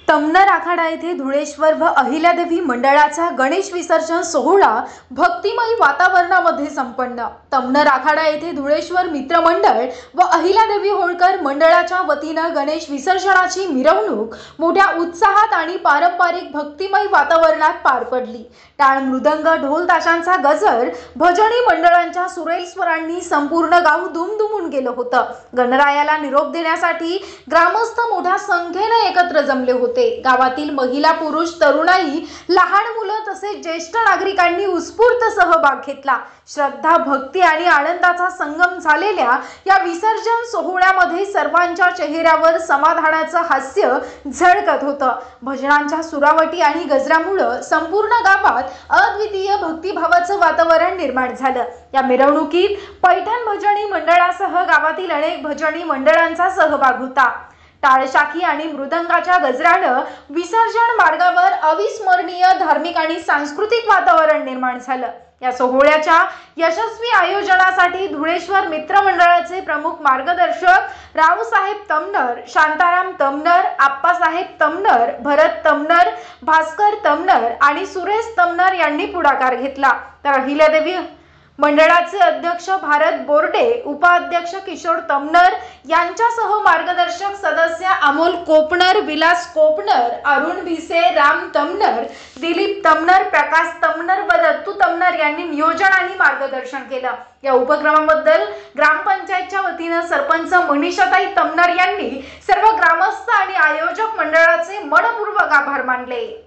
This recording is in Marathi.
तमनर आखाडा येथे धुळेश्वर व अहिल्यादेवी मंडळाचा गणेश विसर्जन सोहळा भक्तिमय वातावरणामध्ये संपन्न। तमनर आखाडा येथे धुळेश्वर मित्र मंडळ व अहिल्यादेवी होळकर मंडळाच्या वतीने गणेश विसर्जनाची मिरवणूक मोठ्या उत्साहात आणि पारंपरिक भक्तिमय वातावरणात पार पडली। टाळ मृदंग ढोल ताशांचा गजर भजनी मंडळांच्या सुरेल स्वरांनी संपूर्ण गाव दुमदुमून गेलं होतं। गणरायाला निरोप देण्यासाठी ग्रामस्थ मोठ्या संख्येने एकत्र जमले होते। गावातील महिला पुरुष तरुणाई लहान मुलं तसेच ज्येष्ठ नागरिकांनी उत्स्फूर्त सहभाग घेतला। श्रद्धा भक्ती आणि आनंदाचा संगम झालेल्या या विसर्जन सोहळ्यामध्ये सर्वांच्या चेहऱ्यावर समाधानाचं हास्य झळकत होतं। भजनांच्या सुरावटी आणि गजरामुळे संपूर्ण गावात अद्वितीय भक्तिभावाचं वातावरण निर्माण झालं। या मिरवणुकीत पैठण भजनी मंडळासह गावातील अनेक भजनी मंडळांचा सहभाग होता। टाळशाखी आणि मृदंगाच्या गजरानं विसर्जन मार्गावर अविस्मरणीय धार्मिक आणि सांस्कृतिक वातावरण निर्माण झालं। या सोहळ्याच्या यशस्वी आयोजनासाठी धुळेश्वर मित्र मंडळाचे प्रमुख मार्गदर्शक रावसाहेब तमनर, शांताराम तमनर, आप्पासाहेब तमनर, भरत तमनर, भास्कर तमनर आणि सुरेश तमनर यांनी पुढाकार घेतला। तर अहिल्यादेवी मंडळाचे अध्यक्ष भारत बोर्डे, उपाध्यक्ष किशोर तमनर यांच्यासह मार्गदर्शक सदस्य अमोल कोपनर, विलास कोपनर, अरुण भिसे, राम तमनर, दिलीप तमनर, प्रकाश तमनर व दत्तू तमनर यांनी नियोजन आणि मार्गदर्शन केलं। या उपक्रमाबद्दल ग्रामपंचायतच्या वतीने सरपंच मनीषाताई तमनर यांनी सर्व ग्रामस्थ आणि आयोजक मंडळाचे मनपूर्वक आभार मानले।